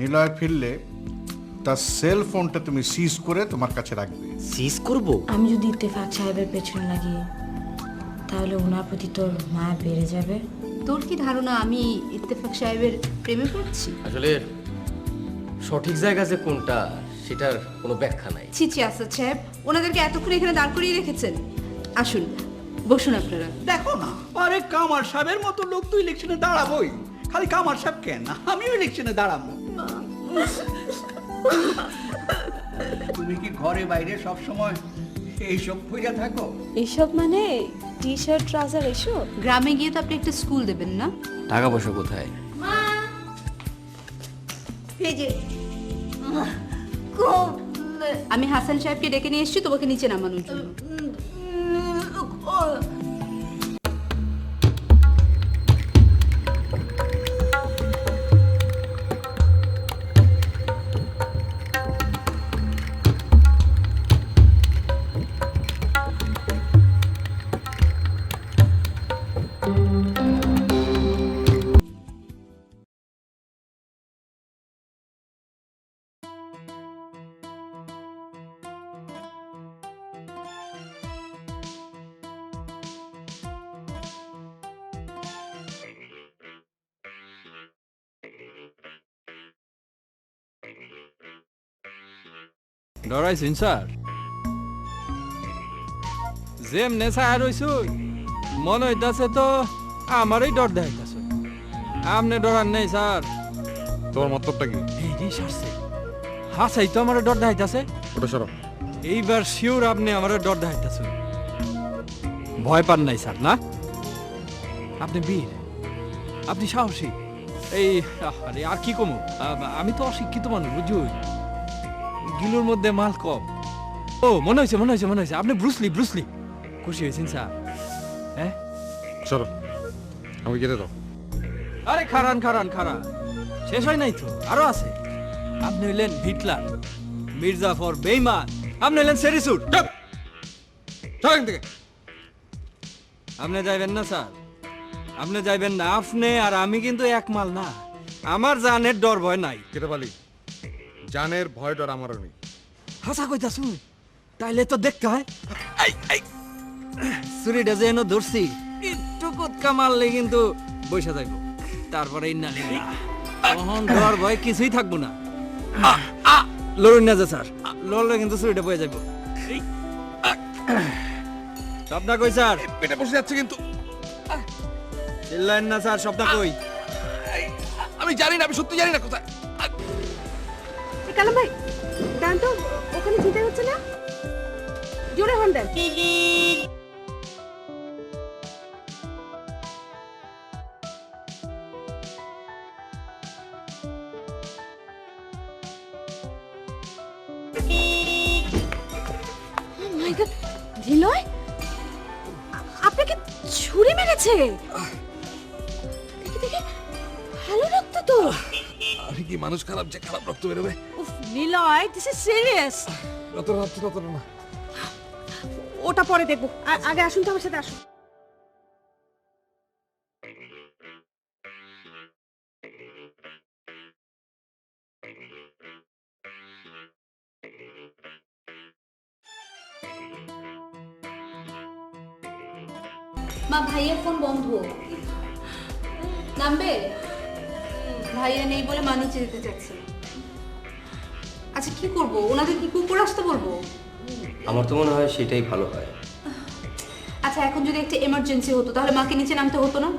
নিলয় ফিরলে তার সেল ফোনটা তুমি সিজ করে তোমার কাছে রাখবে। সিজ করব? আমি যদি ইত্তেফাক সাহেবের পেছনে লাগি তাহলে ওনার প্রতি তোর মায়া বেড়ে যাবে। তোর কি ধারণা আমি ইত্তেফাক সাহেবের প্রেমে পড়ছি? আসলে সঠিক জায়গা যে কোনটা সেটার কোনো ব্যাখ্যা নাই। ছি ছি আসাদ সাহেব, ওনাদেরকে এতক্ষণ এখানে দাঁড় করিয়ে রেখেছেন। আসুন, বসুন আপনারা। দেখো না, আরে কামার সাহেবের মতো লোক তো ইলেকশনে দাঁড়াবোই। খালি কামার সাহেব কেন, আমিও ইলেকশনে দাঁড়াবো। তুমি কি ঘরে বাইরে সব সময় এইসব খুঁজে থাকো? এইসব মানে টি শার্ট ট্রাউজার এসব? গ্রামে গিয়ে তো আপনি একটা স্কুল দেবেন না? টাকা পয়সা কোথায়? এই যে আমি হাসান সাহেবকে ডেকে নিয়ে এসেছি তোমাকে নিচে নামানোর জন্য। ডরাইছেন স্যার? যেমনে ছায়া রইছু মনে হইতাছে তো আমারই ডর দেখাইতাছে। আপনি ডরান নেই স্যার? তোর মতলবটা কি? এই রে সারছে, হাসাই তো আমার ডর দেখাইতাছে। ওটা সরো। এইবার শিওর আপনি আমার ডর দেখাইতাছে। ভয় পান নাই স্যার না? আপনি বীর, আপনি সাহসী। এই আরে আর কি কমু, আমি তো অশিক্ষিত মানুষ বুঝুই, গিলুর মধ্যে মাল কম। ও মনে হয়েছে মনে হয়েছে মনে হয়েছে আপনি ব্রুসলি ব্রুসলি। খুশি হয়েছেন স্যার? হ্যাঁ সরো, আমাকে যেতে দাও। আরে খারান খারান খারান, শেষ হয় নাই তো, আরো আছে। আপনি হইলেন হিটলার, মির্জাফর বেইমান, আপনি হইলেন সেরিসুর। থেকে আপনি যাইবেন না স্যার, আপনি যাইবেন না। আপনি আর আমি কিন্তু এক মাল না, আমার জানের ডর ভয় নাই। কেটে পালি, জানের ভয় ডর আমারও নেই। হাসা কইতা শুন, তাইলে তো দেখতে হয়। চুরিটা যে এনে ধরছি, একটু কুৎকা মারলে কিন্তু বসে থাকবো। তারপরে তখন ডর ভয় কিছুই থাকবো না। লড়ুন না যে স্যার, লড়লে কিন্তু চুরিটা বয়ে যাবো। স্বপ্না কই স্যার? পেটে বসে যাচ্ছে কিন্তু। চিল্লাইন না স্যার, স্বপ্না কই? আমি জানি না, আমি সত্যি জানি না কোথায়। কালাম ভাই, দাঁড়ান তো, ওখানে চিন্তা হচ্ছে না? জোরে হর্ন দেন। নিলয় আপনাকে ছুরি মেরেছে? দেখি দেখি, ভালো রক্ত তো। আমি কি মানুষ খারাপ যে খারাপ রক্ত বেরোবে? উফ নিলয়, দিস ইজ সিরিয়াস। রত না। ওটা পরে দেখবো, আগে আসুন তো আমার সাথে আসুন। মা, ভাইয়ের ফোন বন্ধ, নামবে? ভাইয়া নেই বলে মা নিচে যেতে চাচ্ছে। আচ্ছা কি করবো, ওনাদের কি কুকুর আসতে বলবো? আমার তো মনে হয় সেটাই ভালো হয়। আচ্ছা এখন যদি একটা এমার্জেন্সি হতো তাহলে মাকে নিচে নামতে হতো না?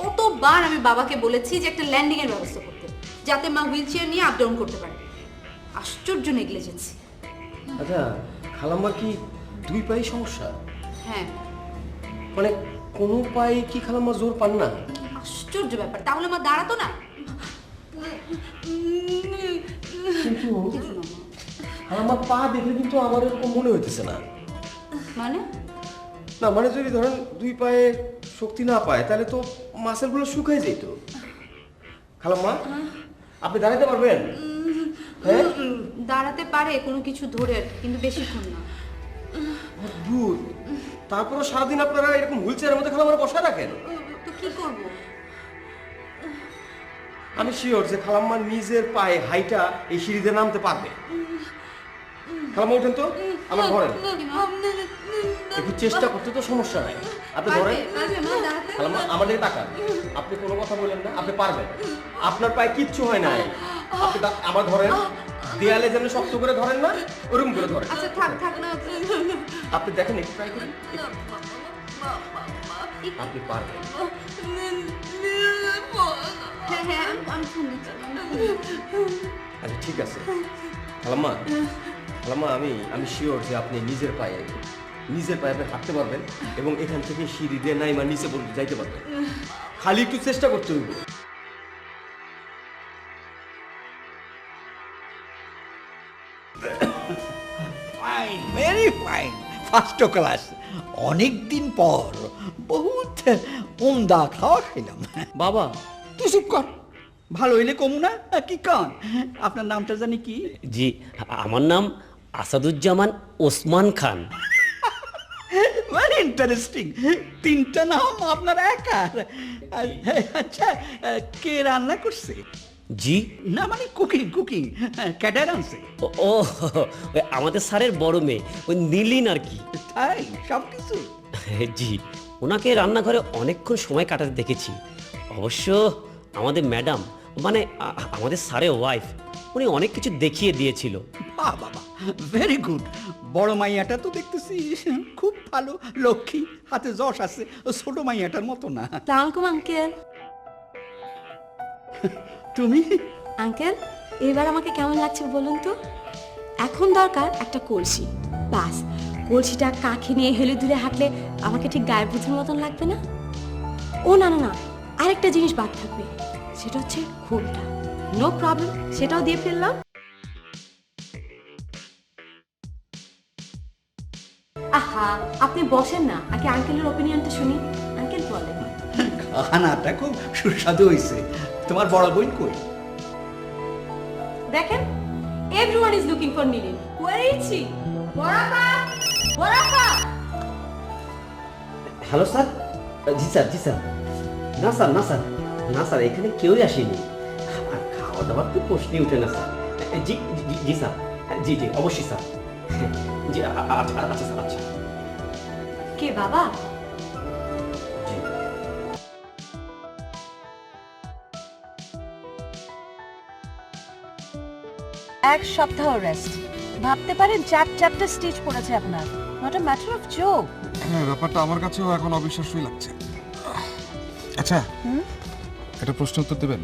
কতবার আমি বাবাকে বলেছি যে একটা ল্যান্ডিং এর ব্যবস্থা করতে, যাতে মা হুইল চেয়ার নিয়ে আপ ডাউন করতে পারে। আশ্চর্য নেগলিজেন্সি। আচ্ছা, খালাম্মার কি দুই পায়ে সমস্যা? হ্যাঁ, মানে কোনো পায়ে কি খালাম্মা জোর পান না? আশ্চর্য ব্যাপার, তাহলে মা দাঁড়াতো না? কিন্তু খালাম্মার পা দেখলে কিন্তু আমার এরকম মনে হইতেছে না। মানে? না মানে যদি ধরেন দুই পায়ে শক্তি না পায় তাহলে তো মাসেলগুলো শুকায় যেত। খালাম্মা, আপনি দাঁড়াতে পারবেন? হ্যাঁ, দাঁড়াতে পারে কোনো কিছু ধরে, কিন্তু বেশিক্ষণ না। অদ্ভুত। তারপরও সারাদিন আপনারা এরকম হুইল চেয়ারের মধ্যে খালাম্মার বসা রাখেন? তো কি করবো? আমি শিওর যে খালাম্মা নিজের পায়ে হাইটা এই সিঁড়িতে নামতে পারবে। খালাম্মা উঠেন তো, আমার ধরেন, একটু চেষ্টা করতে তো সমস্যা নাই, আপনি ধরেন। পারবে মা দাঁড়াতে? খালাম্মা আমার দিকে তাকান, আপনি কোনো কথা বলেন না, আপনি পারবেন, আপনার পায়ে কিচ্ছু হয় নাই। আপনি আমার ধরেন, দেয়ালে যেন শক্ত করে ধরেন না, ওরকম করে ধরেন। আচ্ছা থাক থাক না। আপনি দেখেন, একটু ট্রাই করুন, আপনি পারবেন। হ্যাঁ হ্যাঁ আমি ফোন দিচ্ছি। আচ্ছা ঠিক আছে খালাম্মা, খালাম্মা আমি শিওর যে আপনি নিজের পায়ে আপনি হাঁটতে পারবেন এবং এখান থেকে সিঁড়ি দিয়ে নাইমা নিচে পর্যন্ত যাইতে পারবেন, খালি একটু চেষ্টা করতে হইব। Fine, very fine, first class. অনেক দিন পর বহুত উমদা খাওয়া খেলাম। বাবা, তুই চুপ কর, ভালো হইলে কমু না কি কান? আপনার নামটা জানি কি? জি আমার নাম আসাদুজ্জামান ওসমান খান। ভেরি ইন্টারেস্টিং, তিনটা নাম আপনার একার। আচ্ছা, কে রান্না করছে? জি না মানে কুকিং কুকিং ক্যাটার আনছে? ও ওই আমাদের স্যারের বড় মেয়ে, ওই নীলিন আর কি। তাই সব কিছু? জি, ওনাকে রান্নাঘরে অনেকক্ষণ সময় কাটাতে দেখেছি। অবশ্য আমাদের ম্যাডাম মানে আমাদের স্যারের ওয়াইফ, উনি অনেক কিছু দেখিয়ে দিয়েছিল। বাহ বাবা, ভেরি গুড। বড় মাইয়াটা তো দেখতেছি খুব ভালো, লক্ষ্মী, হাতে যশ আছে, ছোট মাইয়াটার মতো না। সালামালাইকুম আঙ্কেল। তুমি? আঙ্কেল, এবার আমাকে কেমন লাগছে বলুন তো? এখন দরকার একটা কলসি, বাস। কলসিটা কাঁখে নিয়ে হেলে দূরে হাঁটলে আমাকে ঠিক গায়ের পুতুলের মতন লাগবে না? ও না না না, আরেকটা জিনিস বাদ থাকবে, সেটা হচ্ছে ঘোমটা। নো প্রবলেম, সেটাও দিয়ে ফেললাম। আহা, আপনি বসেন না, আগে আঙ্কেলের ওপিনিয়নটা শুনি। আঙ্কেল বলেন। খানাটা খুব সুস্বাদু হয়েছে। তোমার বড় বোন কই? দেখেন, everyone is looking for Nilin. Where is she? Borafa! Borafa! Hello sir. G sir, G sir. না স্যার, না স্যার, না স্যার, এখানে কেউই আসেনি। আর খাওয়া দাওয়ার তো প্রশ্নই উঠে না স্যার। জি জি জি স্যার, জি জি অবশ্যই স্যার। জি আচ্ছা আচ্ছা স্যার, আচ্ছা। কে বাবা? জি এক সপ্তাহ রেস্ট, ভাবতে পারেন চারটা স্টিচ পড়েছে আপনার। Not a matter of joke. হ্যাঁ, ব্যাপারটা আমার কাছেও এখন অবিশ্বাস্যই লাগছে। আচ্ছা, একটা প্রশ্ন উত্তর দেবেন?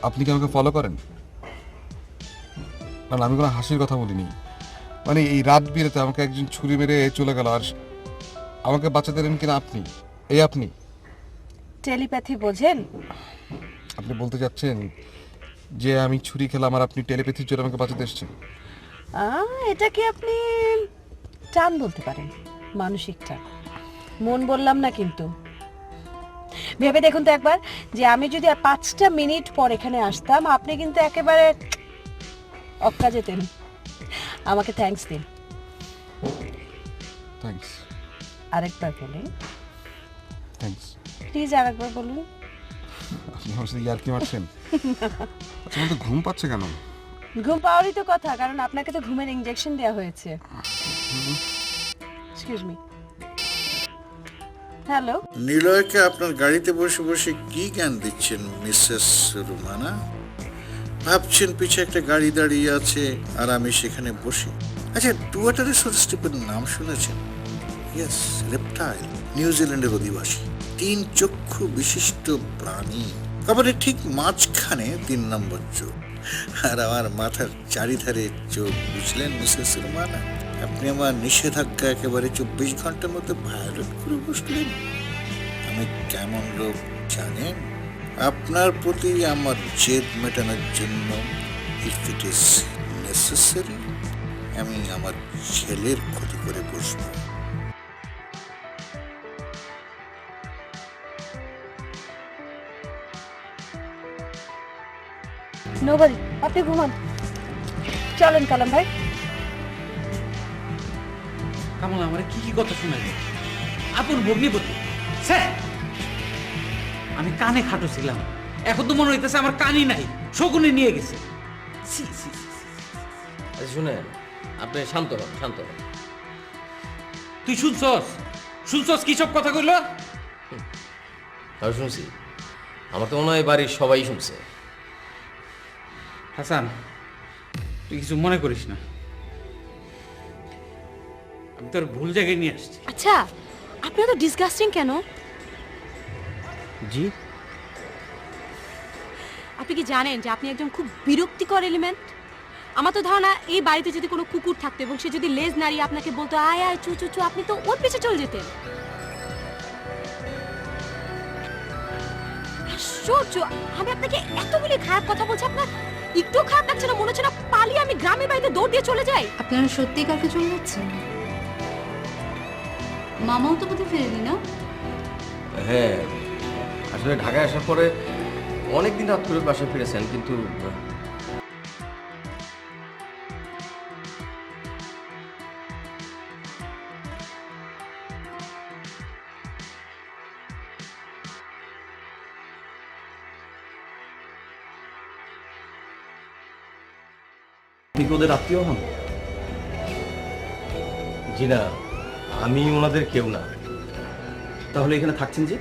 আপনি কি আমাকে ফলো করেন? না, আমি কোনো হাসির কথা বলিনি। মানে এই রাত বিরেতে আমাকে একজন ছুরি মেরে চলে গেল, আর আমাকে বাঁচাতে দেন কিনা আপনি? এই আপনি টেলিপ্যাথি বোঝেন? আপনি বলতে যাচ্ছেন যে আমি ছুরি খেলাম আর আপনি টেলিপ্যাথির জন্য আমাকে বাঁচাতে এসেছেন? এটাকে আপনি টান বলতে পারেন, মানসিক টান। মন বললাম না কিন্তু। ভেবে দেখুন তো একবার, যে আমি যদি আর 5টা মিনিট পর এখানে আসতাম, আপনি কিন্তু একেবারে অক্কা যেতেন। আমাকে থ্যাঙ্কস দিন। থ্যাঙ্কস। আরেকবার বলুন থ্যাঙ্কস। প্লিজ, আরেকবার বলুন। আপনি আমার সাথে ইয়ার্কি মারছেন? আচ্ছা, আমার তো ঘুম পাচ্ছে কেন? ঘুম পাওয়ারই তো কথা, কারণ আপনাকে তো ঘুমের ইনজেকশন দেওয়া হয়েছে। Excuse me. হ্যালো, নিলয়কে আপনার গাড়িতে বসে বসে কি জ্ঞান দিচ্ছেন মিসেস রুমানা? ভাবছেন পিছে একটা গাড়ি দাঁড়িয়ে আছে আর আমি সেখানে বসি। আচ্ছা, ডুয়াটারের সদস্যের নাম শুনেছেন? ইয়েস, রেপটাইল, নিউজিল্যান্ডের অধিবাসী, 3 চক্ষু বিশিষ্ট প্রাণী। কবরের ঠিক মাঝখানে 3 নম্বর চোখ, আর আমার মাথার চারিধারে চোখ। বুঝলেন মিসেস রুমানা? আপনি আমার নিষেধাজ্ঞা একেবারে 24 ঘন্টার মধ্যে ভায়োলেট করে বসলেন। আমি কেমন লোক জানেন? আপনার প্রতি আমার জেদ মেটানোর জন্য, ইফ ইট ইজ নেসেসারি, আমি আমার ছেলের ক্ষতি করে বসবো। নোবল, আপনি ঘুমান। চলেন কালাম ভাই। কামলা আমার কি কি কথা শোনাবে? আপন ভগ্নিপতি স্যার, আমি কানে খাটো ছিলাম, এখন তো মনে হইতেছে আমার কানই নাই, শকুনে নিয়ে গেছে। ছি, ছি, ছি, ছি। আচ্ছা শুনেন, আপনি শান্ত হন, শান্ত হন। তুই শুনছস কি সব কথা কইলো? আমি শুনছি, আমার তো মনে হয় বাড়ির সবাই শুনছে। হাসান, তুই কিছু মনে করিস না, আমি তোর ভুল জায়গায় নিয়ে আসছি। আচ্ছা, আপনি তো ডিসগাস্টিং কেন? জি, আপনি কি জানেন যে আপনি একজন খুব বিরক্তিকর এলিমেন্ট? আমার তো ধারণা এই বাড়িতে যদি কোনো কুকুর থাকতো এবং সে যদি লেজ নাড়িয়ে আপনাকে বলতো আয় আয় চু চু চু, আপনি তো ওর পিছে চলে যেতেন। আশ্চর্য, আমি আপনাকে এতগুলি খারাপ কথা বলছি, আপনার একটু খারাপ লাগছে না? মনে হচ্ছে না পালিয়ে আমি গ্রামের বাড়িতে দৌড় দিয়ে চলে যাই? আপনারা সত্যি কালকে চলে যাচ্ছেন? মামাও তো বোধহয় ফেরেনি না? হ্যাঁ, আসলে ঢাকায় আসার পরে অনেকদিন রাত করে বাসায় ফিরেছেন, কিন্তু আপনি কি ওদের আত্মীয় হন? জি না, আমি ওনাদের কেউ না। তাহলে এখানে থাকছেন যে?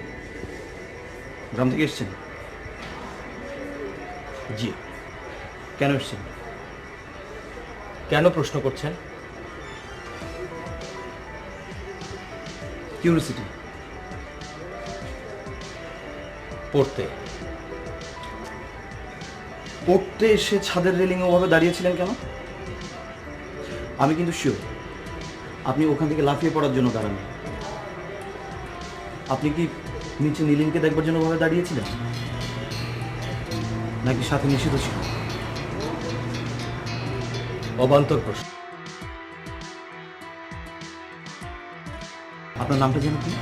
গ্রাম থেকে এসেছেন? জি। কেন এসেছেন? কেন প্রশ্ন করছেন? কিউরিওসিটি। পড়তে। পড়তে এসে ছাদের রেলিং ওভাবে দাঁড়িয়েছিলেন কেন? আমি কিন্তু শিওর আপনি ওখান থেকে লাফিয়ে পড়ার জন্য দাঁড়ান। আপনি কি নিচে নীলিমকে দেখবার জন্য ওভাবে দাঁড়িয়েছিলেন, নাকি সাথে নিষিদ্ধ ছিল? অবান্তর প্রশ্ন। আপনার নামটা যেন কি?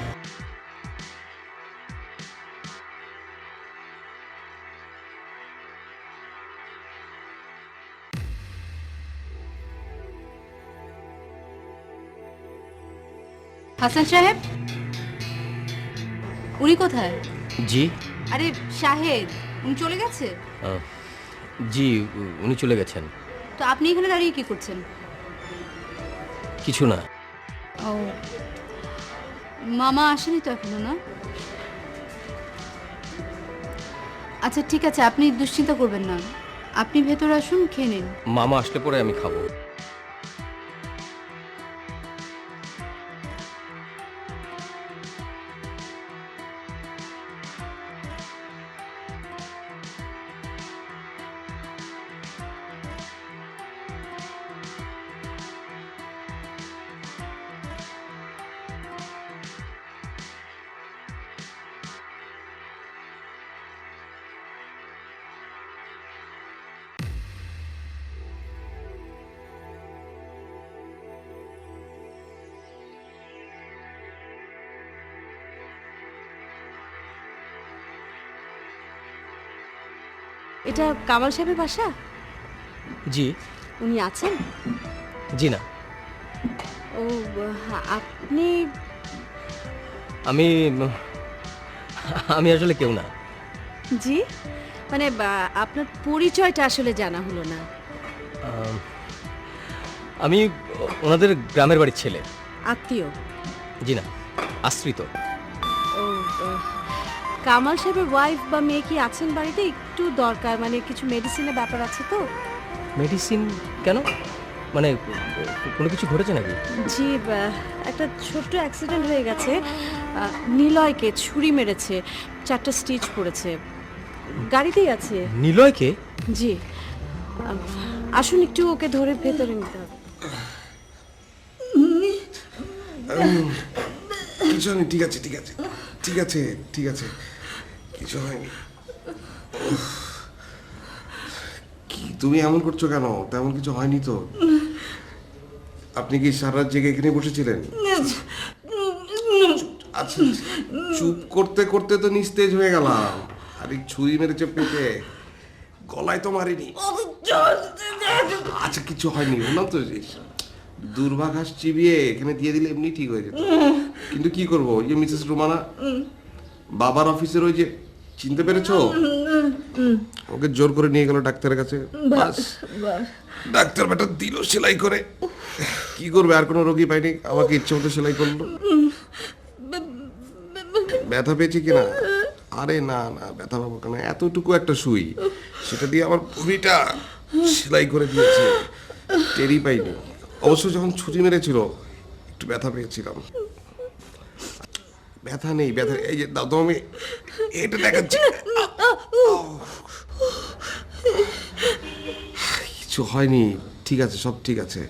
হাসান সাহেব, উনি কোথায়? জি। আরে শাহেদ, উনি চলে গেছে? জি, উনি চলে গেছেন। তো আপনি এখানে দাঁড়িয়ে কি করছেন? কিছু না। ও, মামা আসেনি তো এখনো না? আচ্ছা ঠিক আছে, আপনি দুশ্চিন্তা করবেন না, আপনি ভেতরে আসুন, খেয়ে নিন। মামা আসলে পরে আমি খাবো। এটা কামাল সাহেবের বাসা? জি। উনি আছেন? জি না। ও, আপনি? আমি আসলে কেউ না। জি, মানে আপনার পরিচয়টা আসলে জানা হলো না। আমি ওনাদের গ্রামের বাড়ির ছেলে। আত্মীয়? জি না, আশ্রিত। ও, কামাল সাহেবের ওয়াইফ বা মেয়ে কি আছেন বাড়িতে? একটু দরকার, মানে কিছু মেডিসিনের ব্যাপার আছে তো। মেডিসিন কেন? মানে কোনো কিছু ঘটেছে নাকি? জি, একটা ছোট্ট অ্যাক্সিডেন্ট হয়ে গেছে। নিলয়কে ছুরি মেরেছে, 4টা স্টিচ পড়েছে, গাড়িতেই আছে। নিলয়কে? জি, আসুন একটু ওকে ধরে ভেতরে নিতে হবে। কিছু হয়নি, ঠিক আছে ঠিক আছে ঠিক আছে ঠিক আছে, কিছু হয়নি। কি তুমি এমন করছো কেন? তেমন কিছু হয়নি তো। আপনি কি সারা রাত জেগে এখানে বসেছিলেন? আচ্ছা, চুপ করতে করতে তো নিস্তেজ হয়ে গেলাম। আরে ছুরি মেরেছে পেটে, গলায় তো মারিনি। আচ্ছা কিছু হয়নি, বললাম তো। দুর্ভাঘাস চিবিয়ে এখানে দিয়ে দিলে এমনি ঠিক হয়ে যেত। কিন্তু কি করবো, ওই যে মিসেস রুমানা বাবার অফিসের ওই যে চিনতে পেরেছো? ওকে জোর করে নিয়ে গেল ডাক্তারের কাছে, বাস ডাক্তার বেটা দিল সেলাই করে। কি করবে, আর কোনো রোগী পাইনি, আমাকে ইচ্ছে মতো সেলাই করলো। ব্যথা পেয়েছি কিনা? আরে না না, ব্যথা পাবো কেন, এতটুকু একটা সুই, সেটা দিয়ে আমার ভুঁড়িটা সেলাই করে দিয়েছে, টেরই পাইনি। অবশ্য যখন ছুরি মেরেছিল একটু ব্যথা পেয়েছিলাম। ব্যথা নেই, ব্যথা এই যে দাও তো, আমি এটা দেখাচ্ছি। কিছু হয়নি, ঠিক আছে, সব ঠিক আছে।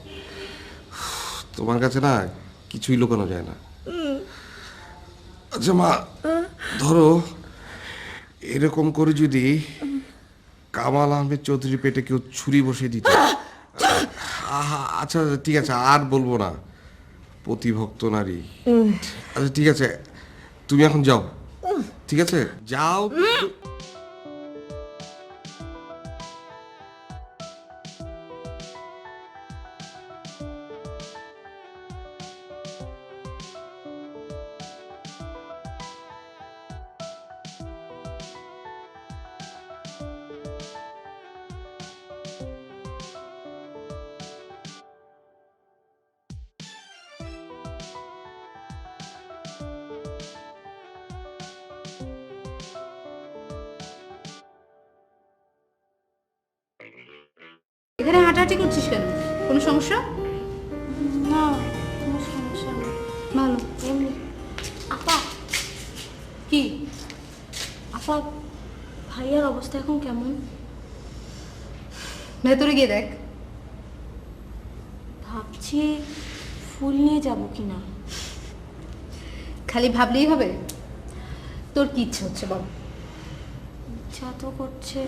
তোমার কাছে না কিছুই লুকানো যায় না। আচ্ছা মা, ধরো এরকম করে যদি কামাল আহমেদ চৌধুরী পেটে কেউ ছুরি বসিয়ে দিত, আচ্ছা ঠিক আছে, আর বলবো না, প্রতিভক্ত নারী। আচ্ছা ঠিক আছে, তুমি এখন যাও, ঠিক আছে, যাও। এখানে হাঁটাহাঁটি করছিস কেন? কোনো সমস্যা? না, কোনো সমস্যা নেই। ভালো। এমনি। আপা, কি? আপা, ভাইয়ার অবস্থা এখন কেমন? ভেতরে গিয়ে দেখ। ভাবছি ফুল নিয়ে যাব কিনা। খালি ভাবলেই হবে? তোর কি ইচ্ছে হচ্ছে বল? ইচ্ছা তো করছে।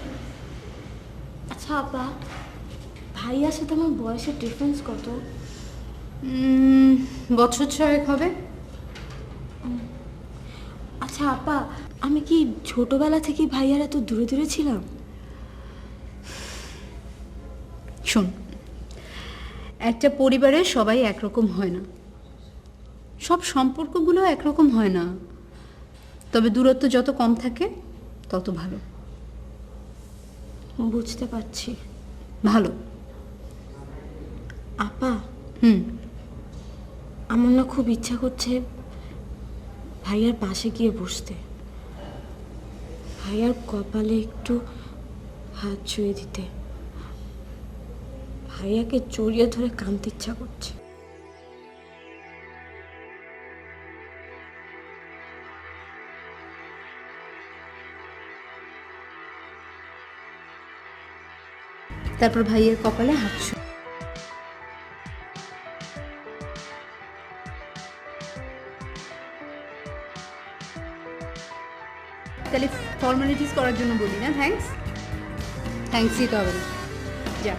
আচ্ছা আপা, ভাইয়ার সাথে আমার বয়সের ডিফারেন্স কত? বছর 6 হবে। আচ্ছা আপা, আমি কি ছোটবেলা থেকে ভাইয়ার এত দূরে দূরে ছিলাম? শোন, একটা পরিবারে সবাই একরকম হয় না, সব সম্পর্কগুলো একরকম হয় না, তবে দূরত্ব যত কম থাকে তত ভালো। বুঝতে পারছি। ভালো। আপা, হুম। আমার না খুব ইচ্ছা করছে ভাইয়ার পাশে গিয়ে বসতে, ভাইয়ার কপালে একটু হাত ছুঁয়ে দিতে, ভাইয়াকে জড়িয়ে ধরে কাঁদতে ইচ্ছা করছে। তারপর ভাইয়ের কপালে হাত ছুঁয়ে। তাহলে ফর্মালিটিস করার জন্য বলি না থ্যাঙ্কস? থ্যাঙ্কস দিতে হবে না, যা।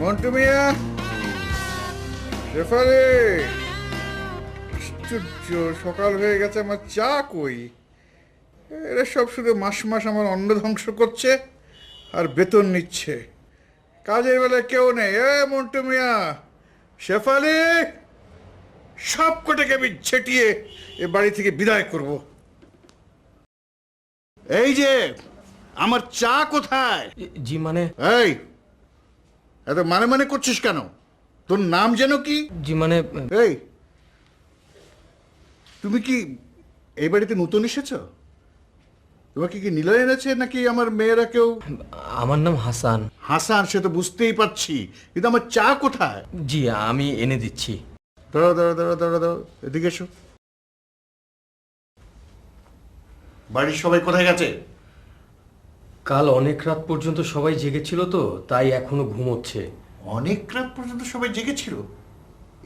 মন্টু মিয়া, রেফারে, আশ্চর্য, সকাল হয়ে গেছে, আমার চা কই? এরা সব শুধু মাস মাস আমার অন্ন ধ্বংস করছে আর বেতন নিচ্ছে, কাজের বেলায় কেউ নেই। মন্টু মিয়া, শেফালি, সব কটাকে আমি ছেটিয়ে এ বাড়ি থেকে বিদায় করব। এই যে আমার চা কোথায়? জি মানে? এই, এত মানে মানে করছিস কেন? তোর নাম যেন কি? জি মানে? এই, তুমি কি এই বাড়িতে নতুন এসেছো? তোমাকে কি নিলয় এনেছে নাকি আমার মেয়েরা কেউ? আমার নাম হাসান। হাসান, সে তো বুঝতেই পারছি, কিন্তু আমার চা কোথায়? জি আমি এনে দিচ্ছি। দাঁড়াও দাঁড়াও দাঁড়াও দাঁড়াও দাঁড়াও, এদিকে এসো। বাড়ির সবাই কোথায় গেছে? কাল অনেক রাত পর্যন্ত সবাই জেগেছিল তো, তাই এখনো ঘুমোচ্ছে। অনেক রাত পর্যন্ত সবাই জেগেছিল?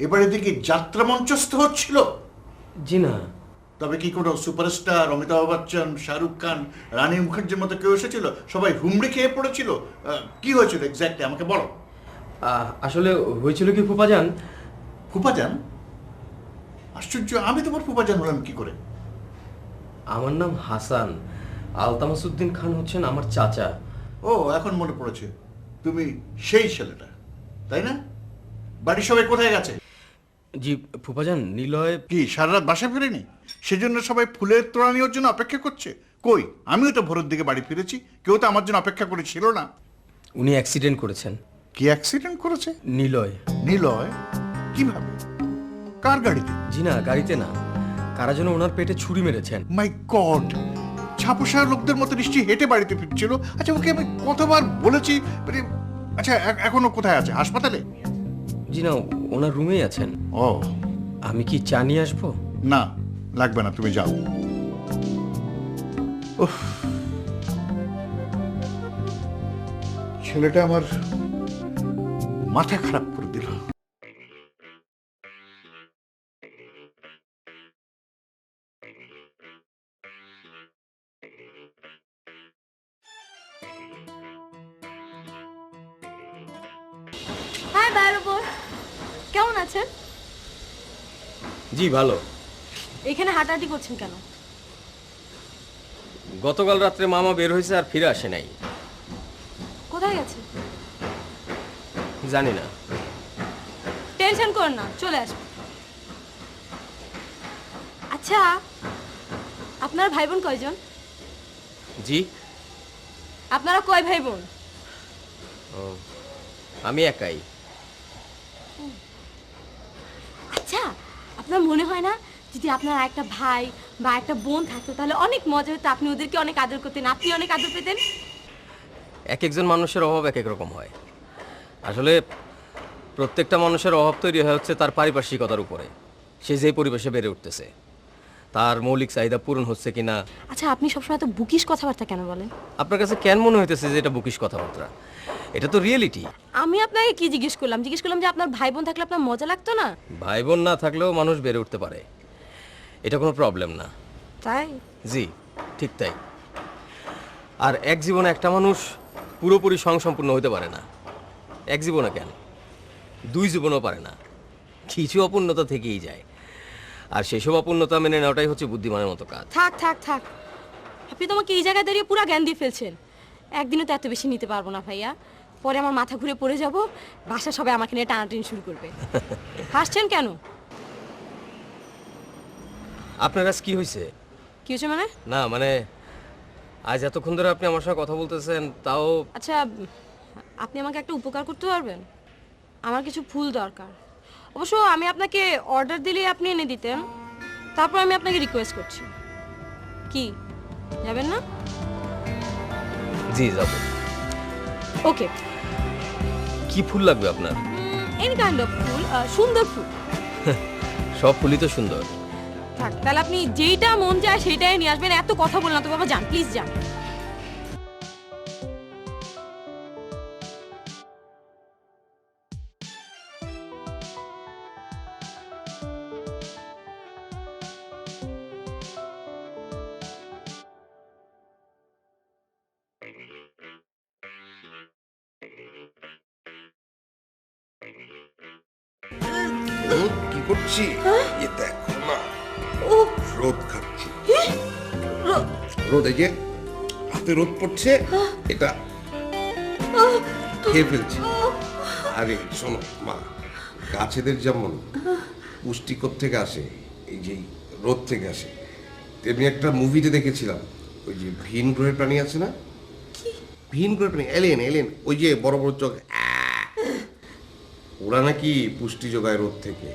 এবারে দেখি যাত্রা মঞ্চস্থ হচ্ছিল? জি না। তবে কি কোনো সুপারস্টার অমিতাভ বচ্চন, শাহরুখ খান, রানী মুখার্জির মতো কেউ এসেছিল? সবাই হুমড়ি খেয়ে পড়েছিল? কি হয়েছিল এক্স্যাক্টলি আমাকে বলো। আসলে হয়েছিল কি ফুপাজান, ফুপাজান? আশ্চর্য, আমি তোমার ফুপাজান হলাম কি করে? আমার নাম হাসান, আলতামাসউদ্দিন খান হচ্ছেন আমার চাচা। ও, এখন মনে পড়েছে, তুমি সেই ছেলেটা, তাই না? বাড়ির সবাই কোথায় গেছে? জি ফুপাজান, নিলয় কি সারা রাত বাসা ফেরেনি? সেজন্য সবাই ফুলের তোড়া নেওয়ার জন্য অপেক্ষা করছে? কই, আমিও তো ভোরের দিকে বাড়ি ফিরেছি, কেউ তো আমার জন্য অপেক্ষা করেছিল না। উনি অ্যাক্সিডেন্ট করেছেন। কি অ্যাক্সিডেন্ট করেছে? নিলয়। নিলয়? কিভাবে? কার গাড়িতে? জি না, গাড়িতে না, কারা যেন ওনার পেটে ছুরি মেরেছেন। মাই গড, ছাপোষা লোকদের মতো নিশ্চয়ই হেঁটে বাড়িতে ফিরছিল। আচ্ছা, ওকে আমি কতবার বলেছি, মানে আচ্ছা এখনো কোথায় আছে? হাসপাতালে? জি না, ওনার রুমেই আছেন। ও, আমি কি চা নিয়ে আসবো? না লাগবে না, তুমি যাও। উফ, ছেলেটা আমার মাথা খারাপ করে দিল। হাই বাইরে বল, কেমন আছেন? জি ভালো। এখানে হাঁটাহাঁটি করছেন কেন? গতকাল রাত্রে মামা বের হয়েছে আর ফিরে আসে নাই। কোথায় গেছে? জানি না। টেনশন কর না, চলে আসবে। আচ্ছা, আপনার ভাই বোন কয়জন? জি, আপনারা কয় ভাই বোন? আমি একাই। আচ্ছা, আপনার মনে হয় না যদি আপনার একটা ভাই বা একটা বোন থাকতো তাহলে অনেক মজা হতো, আপনি ওদেরকে অনেক আদর করতেন, আপনি অনেক আদর পেতেন? এক একজন মানুষের অভাব এক এক রকম হয়। আসলে প্রত্যেকটা মানুষের অভাব তৈরি হয় হচ্ছে তার পারিপার্শ্বিকতার উপরে। সে যে পরিবেশে বেড়ে উঠতেছে, তার মৌলিক চাহিদা পূরণ হচ্ছে কিনা। আচ্ছা, আপনি সবসময় তো বুকিশ কথাবার্তা কেন বলেন? আপনার কাছে কেন মনে হইতেছে যে এটা বুকিশ কথাবার্তা? এটা তো রিয়েলিটি। আমি আপনাকে কি জিজ্ঞেস করলাম যে আপনার ভাই বোন থাকলে আপনার মজা লাগতো না? ভাই বোন না থাকলেও মানুষ বেড়ে উঠতে পারে, এটা কোনো প্রবলেম না। তাই? জি, ঠিক তাই। আর এক জীবনে একটা মানুষ পুরোপুরি স্বয়ংসম্পূর্ণ হতে পারে না। এক জীবনে কেন, দুই জীবনও পারে না। কিছু অপূর্ণতা থেকেই যায়, আর সেসব অপূর্ণতা মেনে নেওয়াটাই হচ্ছে বুদ্ধিমানের মতো কাজ। থাক থাক থাক, আপনি তো আমাকে এই জায়গায় দাঁড়িয়ে পুরো জ্ঞান দিয়ে ফেলছেন। একদিনও তো এত বেশি নিতে পারবো না ভাইয়া, পরে আমার মাথা ঘুরে পড়ে যাব, বাসা সবাই আমাকে নিয়ে টানাটানি শুরু করবে। হাসছেন কেন? আপনার আজ কি হয়েছে? কি হয়েছে মানে? না মানে আজ এতক্ষণ ধরে আপনি আমার সঙ্গে কথা বলতেছেন, তাও। আচ্ছা, আপনি আমাকে একটা উপকার করতে পারবেন? আমার কিছু ফুল দরকার। অবশ্য আমি আপনাকে অর্ডার দিলে আপনি এনে দিতেন, তারপর আমি আপনাকে রিকোয়েস্ট করছি। কি যাবেন না? জি যাব। ওকে। কি ফুল লাগবে আপনার? এনি কাইন্ড অফ ফুল, সুন্দর ফুল। সব ফুলই তো সুন্দর। থাক, তাহলে আপনি যেইটা মন চায় সেটাই নিয়ে আসবেন। এত কথা বললাম তো বাবা, যান প্লিজ যান। রোদ কি করছি? এ দেখো না, রোদ খাচ্ছি। রোদ, এই যে হাতে রোদ পড়ছে, এটা খেয়ে ফেলছি। আরে শোনো মা, গাছেদের যেমন পুষ্টিকর থেকে আসে, এই যে রোদ থেকে আসে, তেমনি একটা মুভিতে দেখেছিলাম, ওই যে ভিন গ্রহের প্রাণী আছে না, ভিন গ্রহের প্রাণী, এলিয়েন এলিয়েন, ওই যে বড় বড় চোখ, ওরা নাকি পুষ্টি যোগায় রোদ থেকে।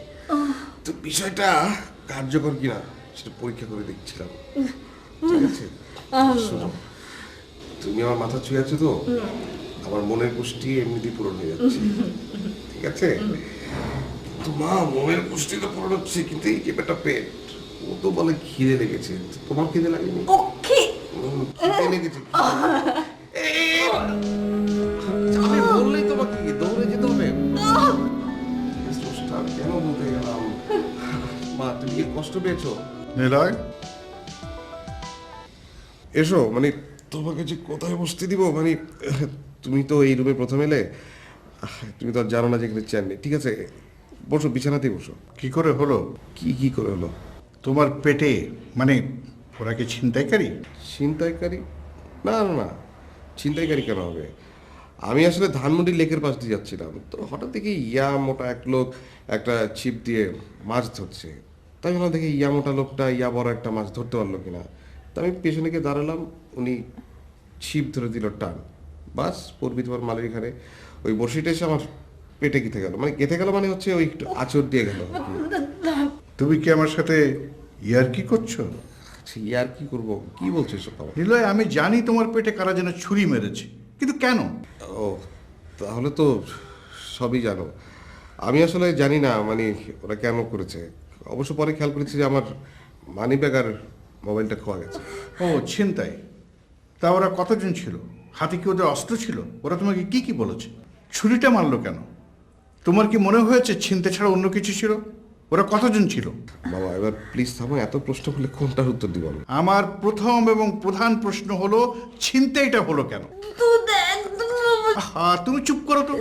তো বিষয়টা কার্যকর কিনা সেটা পরীক্ষা করে দেখছিলাম। ঠিক আছে, শোনো, তুমি আমার মাথা ছুঁয়ে আছো তো, আমার মনের পুষ্টি এমনিতেই পূরণ হয়ে যাচ্ছে। ঠিক আছে, কিন্তু মা, মনের পুষ্টি তো পূরণ হচ্ছে, কিন্তু এই যে পেটটা পেট, ও তো বলে খিদে লেগেছে। তোমার খিদে লাগেনি? খিদে লেগেছে। আমি বললেই তোমাকে দৌড়ে যেতে হবে। কেন বলতে গেলাম? মা, তুমি কি কষ্ট পেয়েছো? নিলয়, এসো, মানে তোমাকে যে কোথায় বসতে দিব, মানে তুমি তো এই রুমে প্রথম এলে, তুমি তো আর জানো না যে এখানে চেয়ার নেই। ঠিক আছে, বসো, বিছানাতেই বসো। কি করে হলো? কি করে হলো? তোমার পেটে মানে ওরা কি ছিনতাইকারী? ছিনতাইকারী? না না না, ছিনতাইকারী কেন হবে? আমি আসলে ধানমন্ডি লেকের পাশ দিয়ে যাচ্ছিলাম, তো হঠাৎ দেখি ইয়া মোটা এক লোক একটা ছিপ দিয়ে মাছ ধরছে। তাই ভাবলাম দেখি ইয়া মোটা লোকটা ইয়া বড় একটা মাছ ধরতে পারলো কিনা। তা আমি পেছনে গিয়ে দাঁড়ালাম, উনি ছিপ ধরে দিল টান, বাস পড়বি তোমার মালের এখানে ওই বড়শিটা এসে আমার পেটে গেঁথে গেল। মানে গেঁথে গেল মানে হচ্ছে ওই একটু আঁচড় দিয়ে গেল। তুমি কি আমার সাথে ইয়ার কি করছো? ইয়ার কি করবো? কি বলছো এসব? নিলয়, আমি জানি তোমার পেটে কারা যেন ছুরি মেরেছে, কিন্তু কেন? ও, তাহলে তো সবই জানো। আমি আসলে জানি না মানে ওরা কেন করেছে। অবশ্য পরে খেয়াল করেছি যে আমার মানি ব্যাগ আর মোবাইলটা খোয়া গেছে। ও, ছিনতাই? তা ওরা কতজন ছিল? হাতে কি ওদের অস্ত্র ছিল? ওরা তোমাকে কি কি বলেছে? ছুরিটা মারলো কেন? তোমার কি মনে হয়েছে ছিনতাই ছাড়া অন্য কিছু ছিল? ওরা কতজন ছিল? বাবা এবার প্লিজ থামো, এত প্রশ্ন করলে কোনটার উত্তর দিব আমি? আমার প্রথম এবং প্রধান প্রশ্ন হলো ছিনতাইটা হলো কেন? তুমি চুপ করো তো,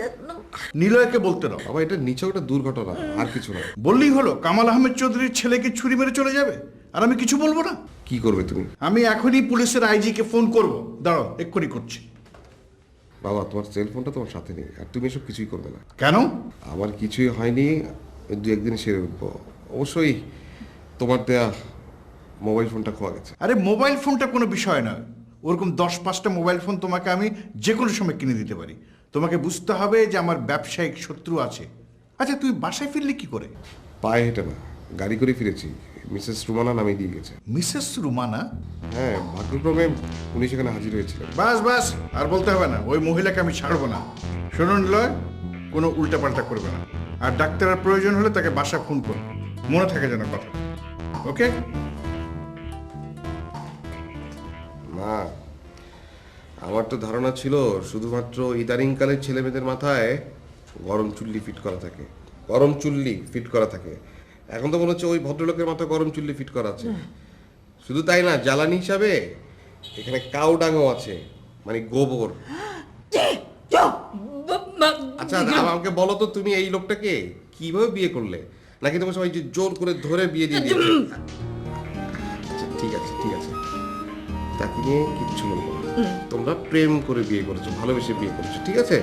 নিলয়কে বলতে দাও। বাবা এটা নিচে একটা দুর্ঘটনা, আর কিছু না। বললেই হলো কামাল আহমেদ চৌধুরীর ছেলেকে ছুরি মেরে চলে যাবে আর আমি কিছু বলবো না? কি করবে তুমি? আমি এখনই পুলিশের আইজিকে ফোন করব। দাঁড়াও, এক্ষুনি করছি। বাবা তোমার সেলফোনটা তোমার সাথে নেই, আর তুমি এসব কিছুই করবে না। কেন? আমার কিছুই হয়নি, দু একদিন সেরে উঠবো। অবশ্যই তোমার দেয়া মোবাইল ফোনটা খোয়া গেছে। আরে মোবাইল ফোনটা কোনো বিষয় না, ওরকম 10-5টা মোবাইল ফোন তোমাকে আমি যে কোনো সময় কিনে দিতে পারি। তোমাকে বুঝতে হবে যে আমার ব্যবসায়িক শত্রু আছে। আচ্ছা, তুই বাসায় ফিরলি কি করে? পায়ে হেঁটে না, গাড়ি করে ফিরেছি। মিসেস রুমানা নামিয়ে দিয়ে গেছে। মিসেস রুমানা? হ্যাঁ, ভাগ্যক্রমে উনি সেখানে হাজির হয়েছিলেন। বাস বাস, আর বলতে হবে না। ওই মহিলাকে আমি ছাড়বো না। শুনুন লয়, কোনো উল্টাপাল্টা করবে না। আর ডাক্তারের প্রয়োজন হলে তাকে বাসা ফোন করবে, মনে থাকে যেন কথা। ওকে? না, আমার তো ধারণা ছিল শুধুমাত্র ইদানিংকালের ছেলেমেয়েদের মাথায় গরম চুল্লি ফিট করা থাকে, গরম চুল্লি ফিট করা থাকে। এখন তো মনে হচ্ছে ওই ভদ্রলোকের মাথায় গরম চুল্লি ফিট করা আছে। শুধু তাই না, জ্বালানি হিসাবে এখানে কাউ ডাঙও আছে, মানে গোবর। আচ্ছা আমাকে বলো তো, তুমি এই লোকটাকে কিভাবে বিয়ে করলে? নাকি তোমার সবাই যে জোর করে ধরে বিয়ে দিয়ে দিয়েছে? আচ্ছা, ঠিক আছে ঠিক আছে, তাকে নিয়ে কিচ্ছু বলবো না। তোমরা প্রেম করে বিয়ে করেছো, ভালোবেসে বিয়ে করেছো, ঠিক আছে?